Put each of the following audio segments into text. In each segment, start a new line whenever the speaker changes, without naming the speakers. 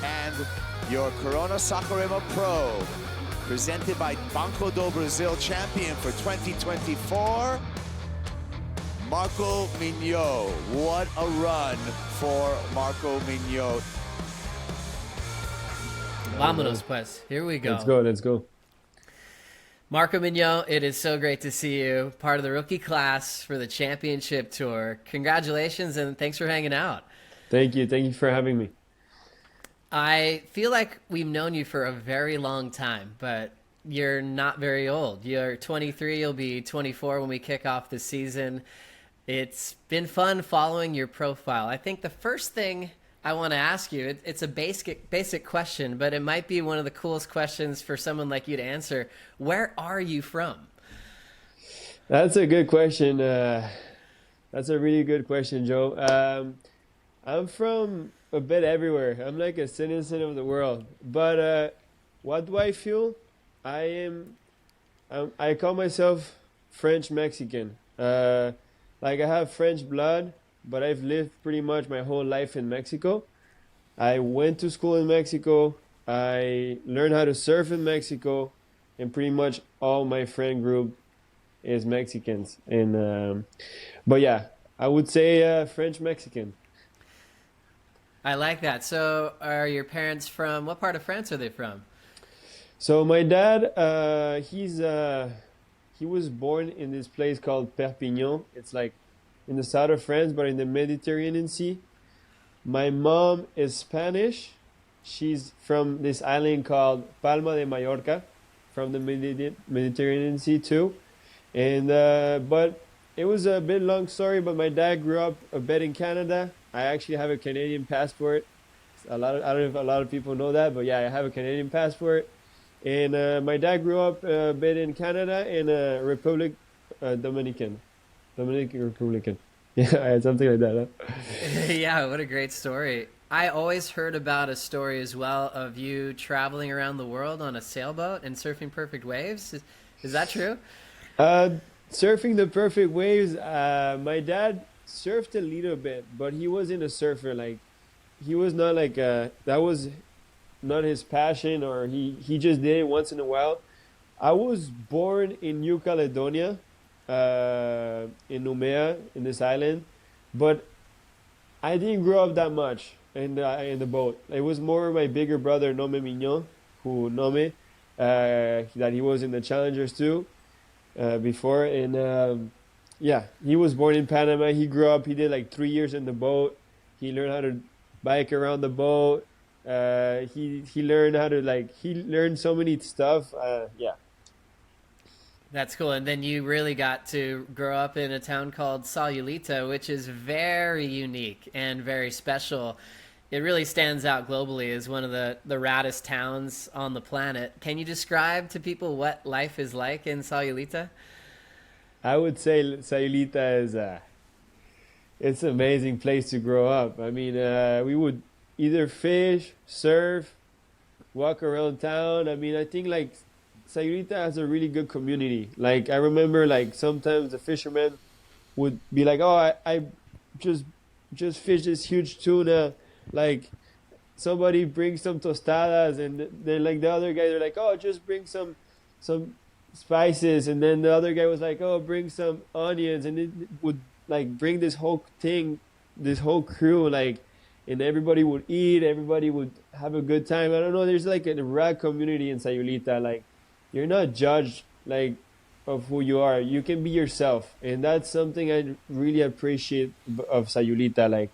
And your Corona Saquarema Pro, presented by Banco do Brasil champion for 2024, Marco Mignot. What a run for Marco Mignot.
Vámonos pues. Here we go.
Let's go.
Marco Mignot, it is so great to see you. Part of the rookie class for the championship tour. Congratulations and thanks for hanging out.
Thank you for having me.
I feel like we've known you for a very long time, but you're not very old. You're 23, you'll be 24 when we kick off the season. It's been fun following your profile. I think the first thing I want to ask you, it's a basic question, but it might be one of the coolest questions for someone like you to answer. Where are you from?
That's a good question. That's a really good question, Joe. I'm from a bit everywhere. I'm like a citizen of the world. But what do I feel? I call myself French Mexican. Like I have French blood, but I've lived pretty much my whole life in Mexico. I went to school in Mexico. I learned how to surf in Mexico, and pretty much all my friend group is Mexicans. And but yeah, I would say French Mexican.
I like that. So are your parents from, what part of France are they from?
So my dad, he was born in this place called Perpignan. It's like in the south of France, but in the Mediterranean Sea. My mom is Spanish. She's from this island called Palma de Mallorca, from the Mediterranean Sea too. And but it was a bit long story, but my dad grew up a bit in Canada. I actually have a Canadian passport. I don't know if a lot of people know that, but yeah, I have a Canadian passport. And my dad grew up a bit in Canada in Dominican Republican. Yeah, something like that. Huh?
Yeah, what a great story. I always heard about a story as well of you traveling around the world on a sailboat and surfing perfect waves. Is that true?
Surfing the perfect waves, my dad surfed a little bit, but he wasn't a surfer. Like, he was not like that was not his passion, or he just did it once in a while. I was born in New Caledonia, in Nouméa, in this island, but I didn't grow up that much in the boat. It was more my bigger brother, Mignot, who Nome, that he was in the Challengers too, before. And yeah, he was born in Panama. He grew up, he did like 3 years in the boat. He learned how to bike around the boat. He learned how to he learned so many stuff. Yeah.
That's cool. And then you really got to grow up in a town called Sayulita, which is very unique and very special. It really stands out globally as one of the raddest towns on the planet. Can you describe to people what life is like in Sayulita?
I would say Sayulita is it's an amazing place to grow up. I mean, we would either fish, surf, walk around town. I mean, I think like Sayulita has a really good community. Like, I remember like sometimes the fishermen would be like, "Oh, I just fished this huge tuna." Like, somebody brings some tostadas, and then like the other guys are like, "Oh, just bring some spices," and then the other guy was like, "Oh, bring some onions," and it would like bring this whole thing, this whole crew, like, and everybody would eat, everybody would have a good time. I don't know, there's like a rad community in Sayulita. Like, you're not judged like of who you are. You can be yourself, and that's something I really appreciate of Sayulita. Like,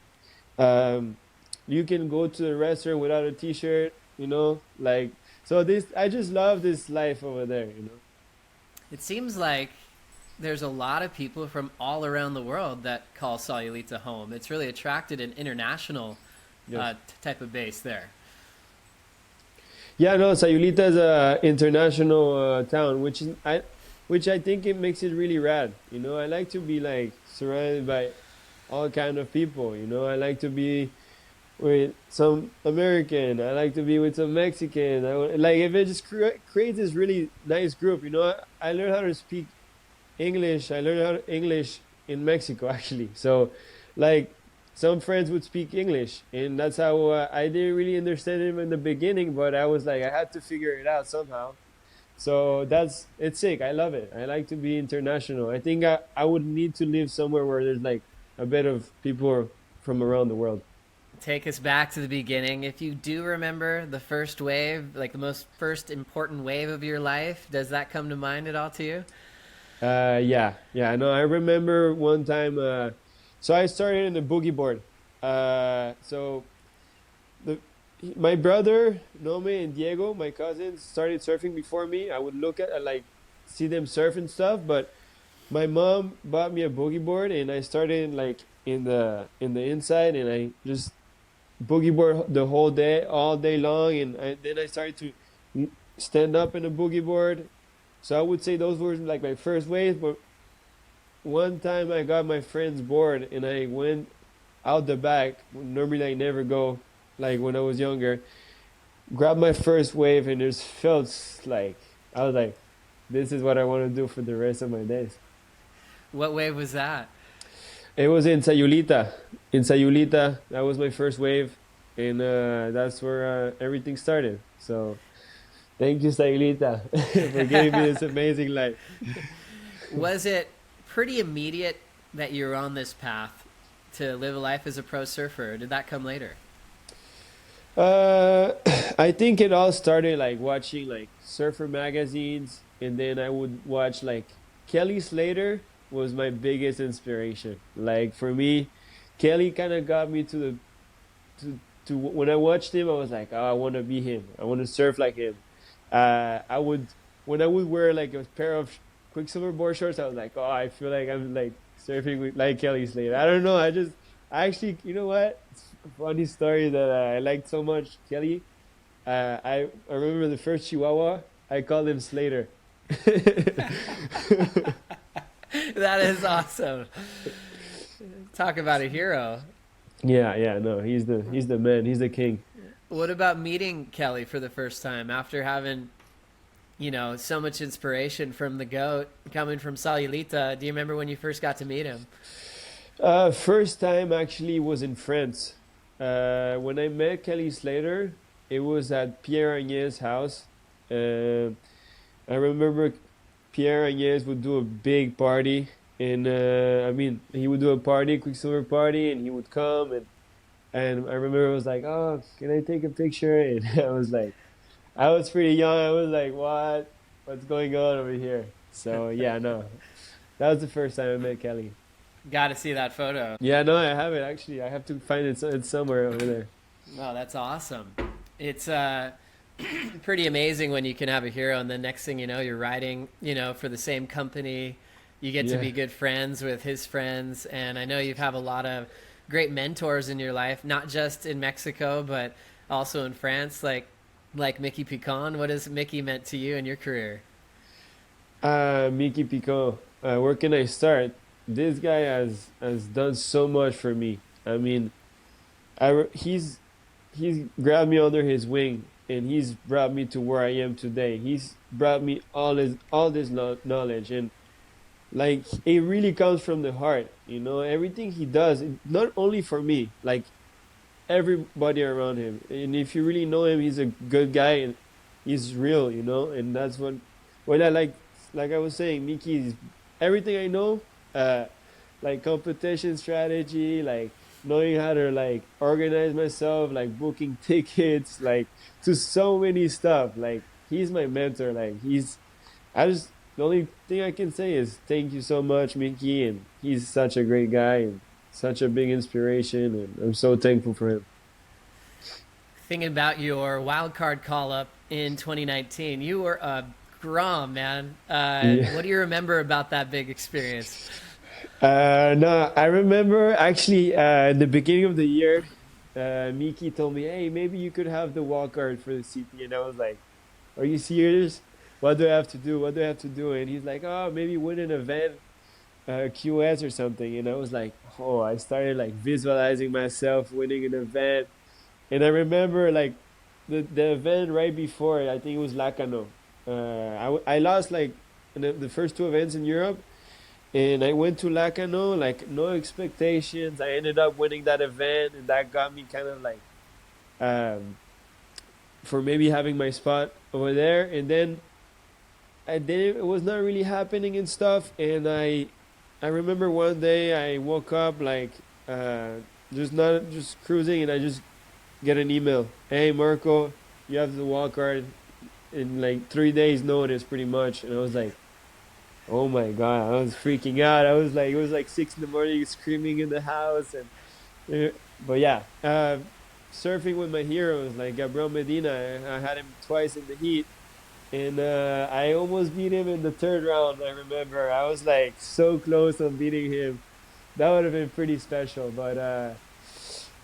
you can go to the restaurant without a t-shirt, you know, like, so this, I just love this life over there, you know.
It seems like there's a lot of people from all around the world that call Sayulita home. It's really attracted an international type of base there.
Yeah, no, Sayulita is a international town, which I think it makes it really rad. You know, I like to be like surrounded by all kind of people. You know, I like to be with some American. I like to be with some Mexican. Like, if it just creates this really nice group. You know, I learned how to speak English. I learned English in Mexico, actually. So, like, some friends would speak English, and that's how I didn't really understand him in the beginning, but I was like, I had to figure it out somehow. So it's sick. I love it. I like to be international. I think I would need to live somewhere where there's like a bit of people from around the world.
Take us back to the beginning. If you do remember the first wave, like the most first important wave of your life, does that come to mind at all to you?
Yeah. No, I remember one time. So I started in the boogie board. So the my brother Nome and Diego, my cousins, started surfing before me. I would look at like see them surf and stuff, but my mom bought me a boogie board, and I started like in the inside, and I just boogie board the whole day, all day long, and then I started to stand up in a boogie board. So I would say those were like my first waves. But one time I got my friend's board and I went out the back. Normally I never go, like when I was younger. Grabbed my first wave and it just felt like I was like, this is what I want to do for the rest of my days.
What wave was that?
It was in Sayulita. In Sayulita, that was my first wave, and that's where everything started. So, thank you, Sayulita, for giving me this amazing life.
Was it pretty immediate that you were on this path to live a life as a pro surfer, or did that come later?
I think it all started like watching like surfer magazines, and then I would watch like Kelly Slater was my biggest inspiration. Like for me, Kelly kind of got me to when I watched him, I was like, oh, I want to be him. I want to surf like him. I would when I would wear like a pair of Quicksilver board shorts, I was like, oh, I feel like I'm like surfing with like Kelly Slater. I don't know. I actually, you know what? It's a funny story that I liked so much Kelly. I remember the first Chihuahua. I called him Slater.
That is awesome. Talk about a hero.
Yeah, no, he's the man, he's the king.
What about meeting Kelly for the first time after having, so much inspiration from the GOAT coming from Sayulita? Do you remember when you first got to meet him?
First time actually was in France. When I met Kelly Slater, it was at Pierre Agnès' house. I remember Pierre Agnès would do a big party, and he would do a party, Quicksilver party, and he would come, and I remember I was like, oh, can I take a picture? And I was like, I was pretty young. I was like, what's going on over here? So yeah, no, that was the first time I met Kelly.
Got to see that photo.
Yeah, no, I have it actually. I have to find it. It's somewhere over there.
Oh, that's awesome. It's pretty amazing when you can have a hero, and the next thing you know, you're riding, for the same company. You get to be good friends with his friends, and I know you have a lot of great mentors in your life, not just in Mexico, but also in France, like Mickey Picon. What has Mickey meant to you in your career?
Mickey Picon. Where can I start? This guy has done so much for me. I mean, he's grabbed me under his wing, and he's brought me to where I am today. He's brought me all this knowledge, and like it really comes from the heart. Everything he does, not only for me, like everybody around him. And if you really know him, he's a good guy, and he's real. And that's what I like. Like I was saying, Mickey is everything I know. Like competition strategy, like knowing how to like organize myself, like booking tickets, like to so many stuff. Like he's my mentor. Like the only thing I can say is thank you so much, Mickey, and he's such a great guy and such a big inspiration, and I'm so thankful for him.
Thinking about your wildcard call up in 2019, you were a Grom, man. What do you remember about that big experience?
No, I remember actually in the beginning of the year, Miki told me, hey, maybe you could have the wildcard for the CP. And I was like, are you serious? What do I have to do? What do I have to do? And he's like, oh, maybe win an event, QS or something. And I was like, oh, I started like visualizing myself winning an event. And I remember like the event right before, I think it was Lacano. I lost like in the first two events in Europe, And I went to Lacano, like no expectations. I ended up winning that event, and that got me kind of like um, for maybe having my spot over there. And then I didn't. It was not really happening and stuff. And I remember one day I woke up like uh, just cruising, and I just get an email. Hey Marco, you have the walk card in like 3 days notice, pretty much. And I was like, oh my god, I was freaking out. I was like, it was like 6 in the morning, screaming in the house, and but yeah, surfing with my heroes like Gabriel Medina. I had him twice in the heat, and I almost beat him in the third round. I remember I was like so close on beating him. That would have been pretty special. But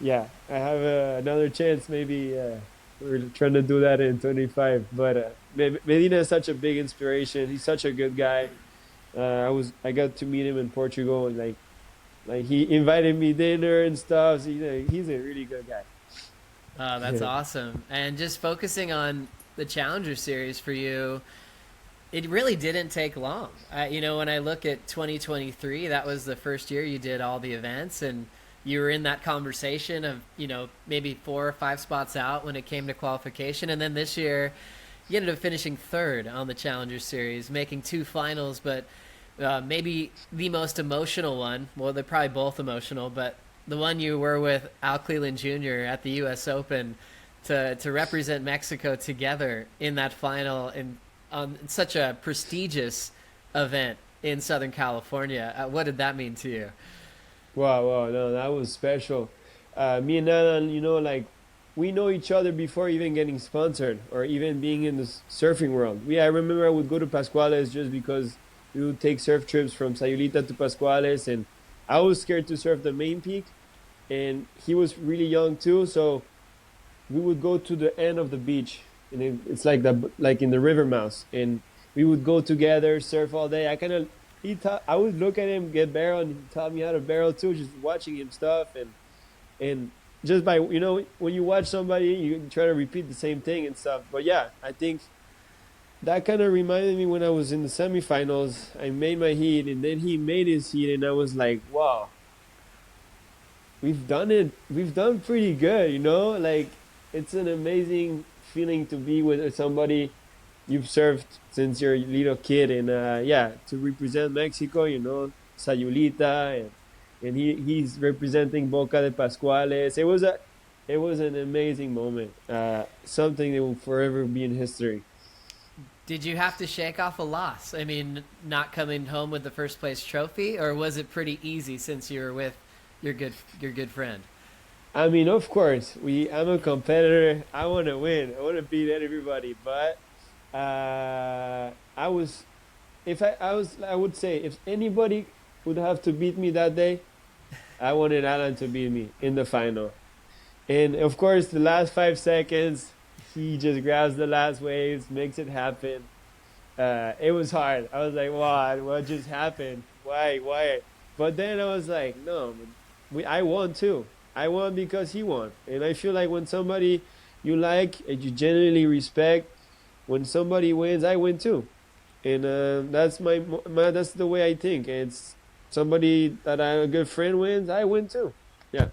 yeah, I have another chance. Maybe we're trying to do that in 25. But Medina is such a big inspiration. He's such a good guy. I got to meet him in Portugal, and like he invited me dinner and stuff. So he's a really good guy.
Oh, that's
Yeah.
awesome. And just focusing on the Challenger Series for you, it really didn't take long. When I look at 2023, that was the first year you did all the events, and you were in that conversation of, maybe 4 or 5 spots out when it came to qualification. And then this year, you ended up finishing third on the Challenger Series, making 2 finals, but maybe the most emotional one. Well, they're probably both emotional, but the one you were with Al Cleland Jr. at the U.S. Open to represent Mexico together in that final in on such a prestigious event in Southern California. What did that mean to you?
Wow, no, that was special. Me and Alan, like we know each other before even getting sponsored or even being in the surfing world. I remember I would go to Pascuales just because we would take surf trips from Sayulita to Pascuales, and I was scared to surf the main peak, and he was really young too, so we would go to the end of the beach, and it's like in the river mouth, and we would go together, surf all day. I would look at him get barrel, and he taught me how to barrel too, just watching him stuff, and just by when you watch somebody, you try to repeat the same thing and stuff. But yeah, I think that kind of reminded me when I was in the semifinals. I made my heat, and then he made his heat, and I was like, wow, we've done it. We've done pretty good, Like, it's an amazing feeling to be with somebody you've served since you're a little kid, and yeah, to represent Mexico, Sayulita, and he's representing Boca de Pascuales. It was an amazing moment. Something that will forever be in history.
Did you have to shake off a loss? I mean, not coming home with the first place trophy, or was it pretty easy since you were with your good friend?
I mean, of course, I'm a competitor. I want to win. I want to beat everybody. But I was, if I would say, if anybody would have to beat me that day, I wanted Alan to beat me in the final. And of course, the last 5 seconds, he just grabs the last waves, makes it happen. It was hard. I was like, what just happened? Why? But then I was like, no, I won too. I won because he won. And I feel like when somebody you like and you genuinely respect, when somebody wins, I win too. And that's that's the way I think. It's somebody that a good friend wins, I win too. Yeah.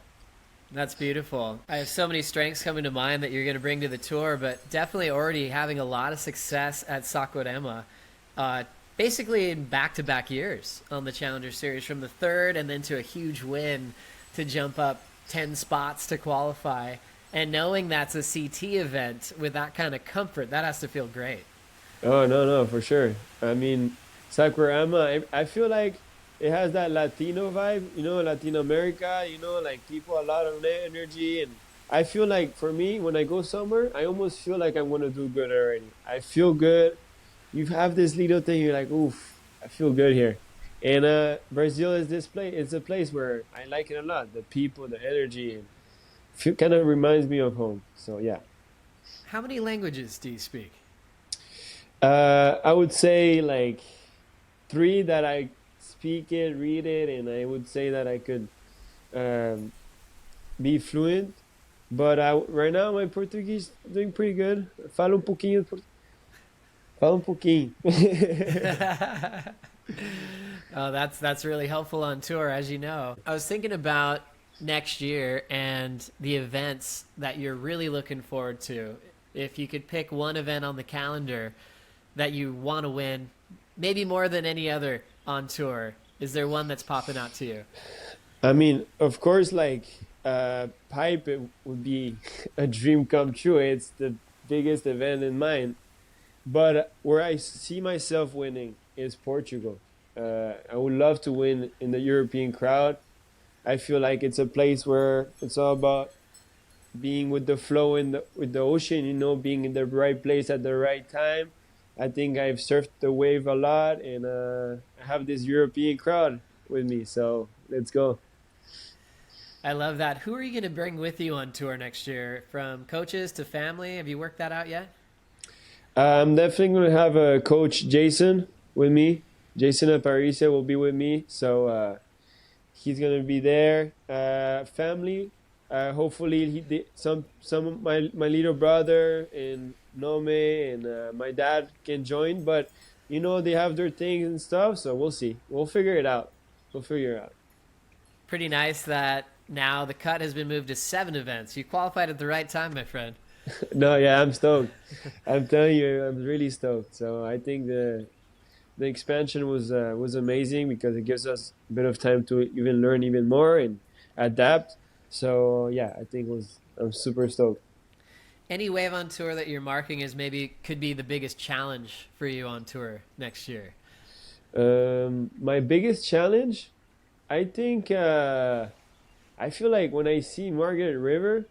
That's beautiful. I have so many strengths coming to mind that you're going to bring to the tour, but definitely already having a lot of success at Saquarema, basically in back-to-back years on the Challenger Series, from the third and then to a huge win to jump up 10 spots to qualify. And knowing that's a CT event with that kind of comfort, that has to feel great.
Oh, no, for sure. I mean, Saquarema, I feel like it has that Latino vibe, Latin America, like people, a lot of energy. And I feel like for me, when I go somewhere, I almost feel like I'm going to do good already. I feel good. You have this little thing, you're like, oof, I feel good here. And Brazil is it's a place where I like it a lot. The people, the energy, and kind of reminds me of home. So, yeah.
How many languages do you speak?
I would say like 3 that I speak it, read it, and I would say that I could be fluent. But right now my Portuguese is doing pretty good. Falo um pouquinho. Falo um pouquinho.
Oh, that's really helpful on tour, as you know. I was thinking about next year and the events that you're really looking forward to. If you could pick one event on the calendar that you want to win, maybe more than any other on tour, is there one that's popping out to you?
I mean, of course, like pipe it would be a dream come true. It's the biggest event in mind. But where I see myself winning is Portugal. I would love to win in the European crowd. I feel like it's a place where it's all about being with the flow in with the ocean, being in the right place at the right time. I think I've surfed the wave a lot, and I have this European crowd with me. So let's go.
I love that. Who are you going to bring with you on tour next year? From coaches to family? Have you worked that out yet?
I'm definitely going to have a coach, Jason, with me. Jason Aparicio will be with me. So he's going to be there. Family, hopefully some of my little brother and Nome and my dad can join. But, they have their things and stuff. So we'll see. We'll figure it out.
Pretty nice that now the cut has been moved to 7 events. You qualified at the right time, my friend.
No, yeah, I'm stoked. I'm telling you, I'm really stoked. So I think the expansion was amazing because it gives us a bit of time to even learn even more and adapt. So yeah, I think I'm super stoked.
Any wave on tour that you're marking as maybe could be the biggest challenge for you on tour next year?
My biggest challenge, I think, I feel like when I see Margaret River,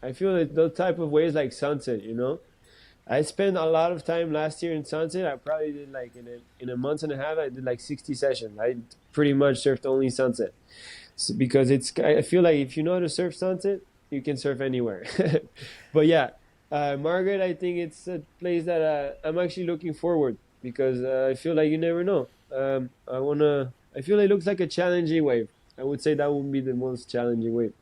I feel like those type of waves like Sunset. I spent a lot of time last year in Sunset. I probably did like in a month and a half, I did like 60 sessions. I pretty much surfed only Sunset. So, because I feel like if you know how to surf Sunset, you can surf anywhere. But yeah, Margaret, I think it's a place that I'm actually looking forward because I feel like you never know. I feel like it looks like a challenging wave. I would say that would be the most challenging wave.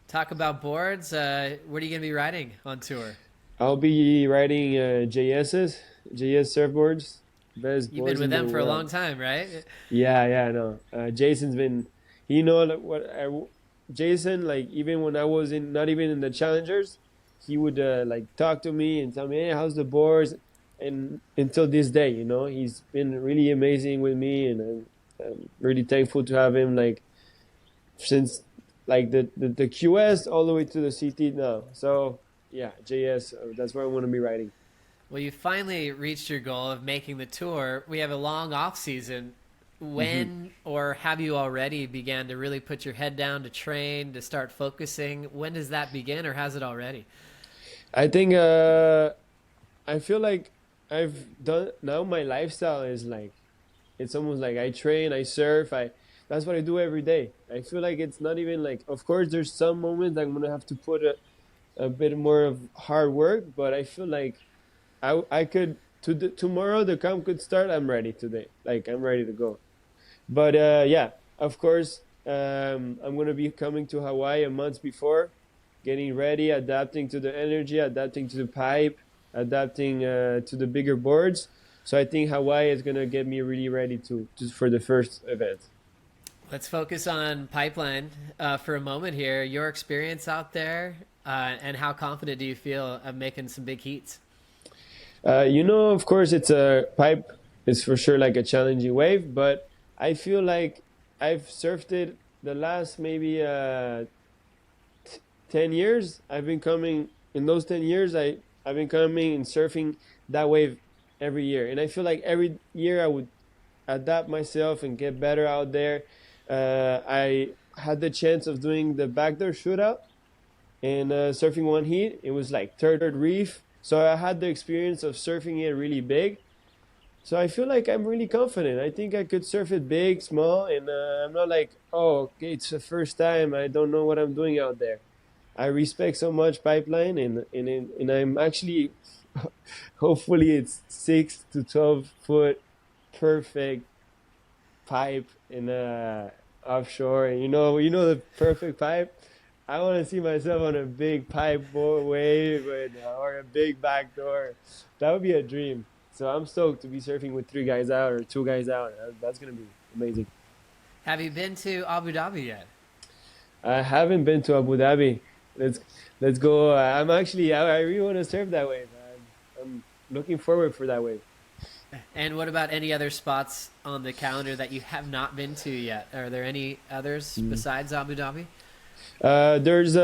Talk about boards. What are you going to be riding on tour?
I'll be riding JS surfboards. Best
You've
boards
been with
in
them
the
for a
world.
long time, right?
Yeah, I know. Jason's been, Jason, like even when I was not even in the challengers, he would like talk to me and tell me, hey, how's the boards? And until this day, he's been really amazing with me, and I'm really thankful to have him like since like the QS all the way to the CT now. So yeah, JS, that's where I want to be riding.
Well, you finally reached your goal of making the tour. We have a long off season. When or have you already began to really put your head down to train, to start focusing? When does that begin, or has it already?
I think I feel like I've done now. My lifestyle is like it's almost like I train, I surf, that's what I do every day. I feel like it's not even like, of course, there's some moments I'm gonna have to put a bit more of hard work, but I feel like I could tomorrow the camp could start. I'm ready today. Like I'm ready to go. But yeah, of course, I'm gonna be coming to Hawaii a month before, getting ready, adapting to the energy, adapting to the pipe, adapting to the bigger boards. So I think Hawaii is gonna get me really ready for the first event.
Let's focus on Pipeline for a moment here. Your experience out there, and how confident do you feel of making some big heats?
Of course, it's a pipe. It's for sure like a challenging wave, but I feel like I've surfed it the last maybe 10 years. I've been coming in those 10 years. I've been coming and surfing that wave every year, and I feel like every year I would adapt myself and get better out there. I had the chance of doing the backdoor shootout and surfing one heat. It was like third reef. So I had the experience of surfing it really big. So I feel like I'm really confident. I think I could surf it big, small, and I'm not like, oh, okay, it's the first time. I don't know what I'm doing out there. I respect so much Pipeline, and I'm actually, hopefully it's 6 to 12 foot perfect pipe in offshore, and you know the perfect pipe. I want to see myself on a big pipe wave or a big backdoor. That would be a dream. So I'm stoked to be surfing with 3 guys out or 2 guys out. That's gonna be amazing.
Have you been to Abu Dhabi yet?
I haven't been to Abu Dhabi. Let's go. I really want to surf that wave. I'm looking forward for that wave.
And what about any other spots on the calendar that you have not been to yet? Are there any others besides Abu Dhabi?
There's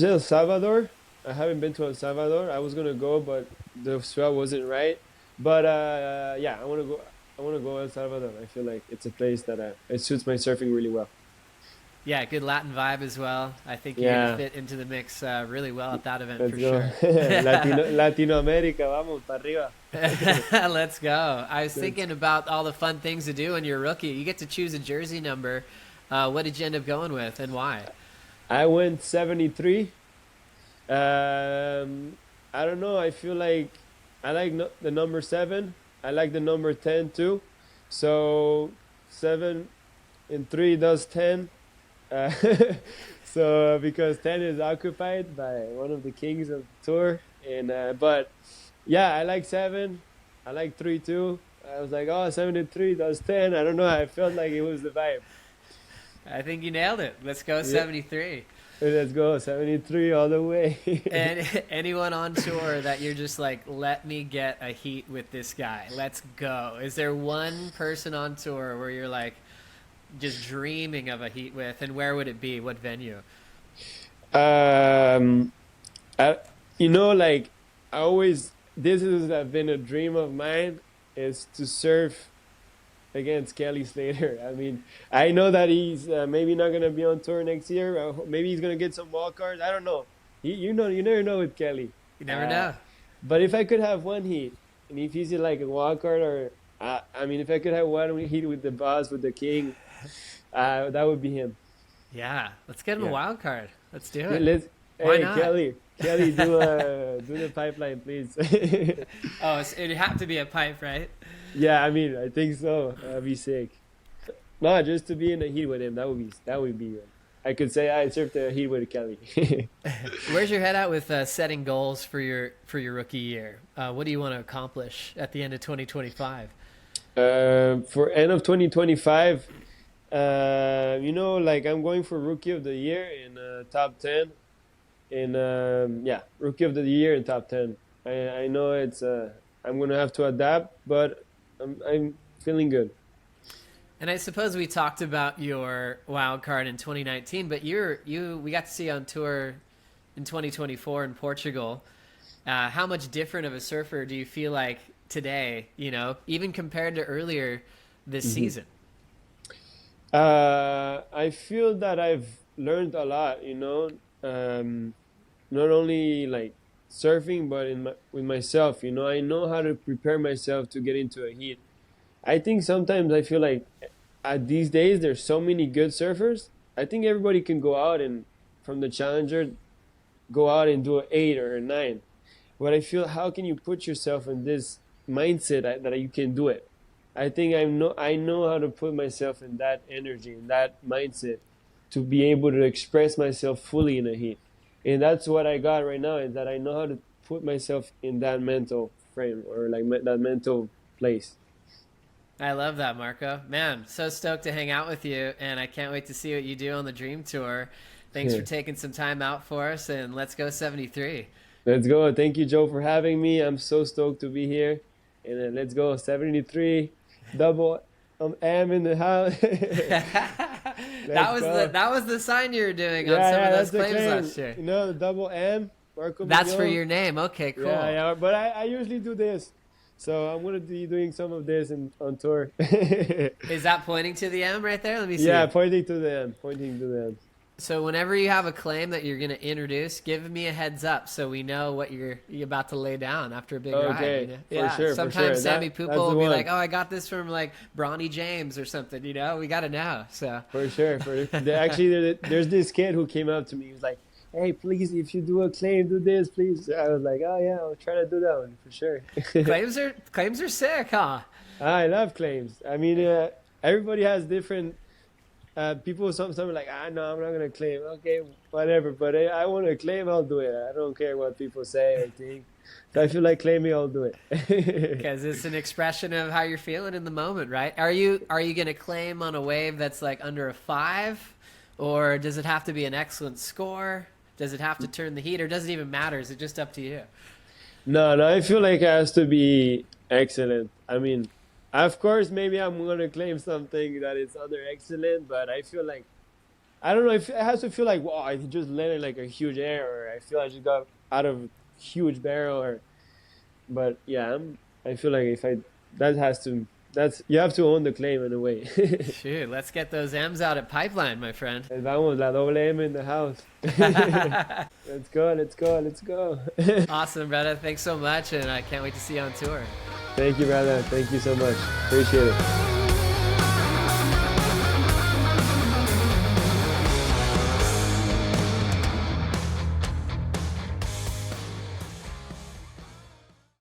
El Salvador. I haven't been to El Salvador. I was gonna go, but the swell wasn't right. But yeah, I want to go. I want to go El Salvador. I feel like it's a place that it suits my surfing really well.
Yeah, good Latin vibe as well. I think you're going to fit into the mix really well at that event.
Let's
for
go.
sure.
Latinoamérica, vamos, para arriba.
Let's go. I was thinking about all the fun things to do when you're a rookie. You get to choose a jersey number. What did you end up going with and why?
I went 73. I don't know. I feel like I like the number 7. I like the number 10 too. So 7 and 3 does 10. So because 10 is occupied by one of the kings of the tour, and but yeah, I like 7. I like 3 too. I was like, oh, 73 does 10. I don't know. I felt like it was the vibe.
I think you nailed it. Let's go 73.
Let's go 73 all the way.
And anyone on tour that you're just like, let me get a heat with this guy. Let's go. Is there one person on tour where you're like just dreaming of a heat with, and where would it be? What venue?
Like I always, this has been a dream of mine, is to surf against Kelly Slater. I mean, I know that he's maybe not gonna be on tour next year. Maybe he's gonna get some wildcards. I don't know. You never know with Kelly.
You never know.
But if I could have one heat, and if he's like a wildcard, or I mean, if I could have one heat with the boss, with the king, that would be him.
Yeah, let's get him a wild card. Let's do
Yeah,
it. Why not?
Kelly, do the pipeline, please.
Oh, it'd have to be a pipe, right?
Yeah, I mean, I think so. That'd be sick. No, just to be in the heat with him, that would be. I could say I surfed the heat with Kelly.
Where's your head at with setting goals for your rookie year? What do you want to accomplish at the end of 2025?
For end of 2025, like I'm going for rookie of the year in top 10. Rookie of the year in top 10. I know it's I'm gonna have to adapt, but I'm feeling good.
And I suppose we talked about your wild card in 2019, but we got to see you on tour in 2024 in Portugal. How much different of a surfer do you feel like today, even compared to earlier this season?
I feel that I've learned a lot, not only like surfing, but with myself. I know how to prepare myself to get into a heat. I think sometimes I feel like these days there's so many good surfers. I think everybody can go out and from the challenger go out and do an 8 or a 9. But I feel, how can you put yourself in this mindset that you can do it? I think I know how to put myself in that energy, in that mindset, to be able to express myself fully in a heat. And that's what I got right now, is that I know how to put myself in that mental frame, or like that mental place.
I love that, Marco. Man, so stoked to hang out with you, and I can't wait to see what you do on the Dream Tour. Thanks for taking some time out for us, and let's go 73.
Let's go. Thank you, Joe, for having me. I'm so stoked to be here. And then let's go 73, double M in the house.
that was the sign you were doing on some of those claims last year.
The double M. Marco
That's
Mignot.
for your name. Okay, cool.
Yeah, but I usually do this. So I'm going to be doing some of this on tour.
Is that pointing to the M right there? Let me see.
Yeah, pointing to the M.
So whenever you have a claim that you're going to introduce, give me a heads up so we know what you're about to lay down after a big ride.
For sure.
Sometimes Sammy Pupil will be
one.
like, oh, I got this from like Bronny James or something. We got to know. So
For sure. Actually, there's this kid who came up to me. He was like, hey, please, if you do a claim, do this, please. I was like, oh, yeah, I'll try to do that one for sure.
Claims are sick, huh?
I love claims. I mean, everybody has different people. Some are like, no, I'm not going to claim. Okay, whatever. But I want to claim, I'll do it. I don't care what people say or think. So I feel like claiming I'll do it.
Because it's an expression of how you're feeling in the moment, right? Are you going to claim on a wave that's like under a 5? Or does it have to be an excellent score? Does it have to turn the heat? Or does it even matter? Is it just up to you?
No, I feel like it has to be excellent. I mean, of course, maybe I'm going to claim something that is under excellent, but I feel like, I don't know, if it has to feel like, wow, I just landed like a huge air, or I feel I just got out of a huge barrel, or, but yeah, I feel like you have to own the claim in a way.
Shoot, let's get those M's out at Pipeline, my friend.
Vamos, la doble M in the house. Let's go.
Awesome, brother. Thanks so much, and I can't wait to see you on tour.
Thank you, brother. Thank you so much. Appreciate it.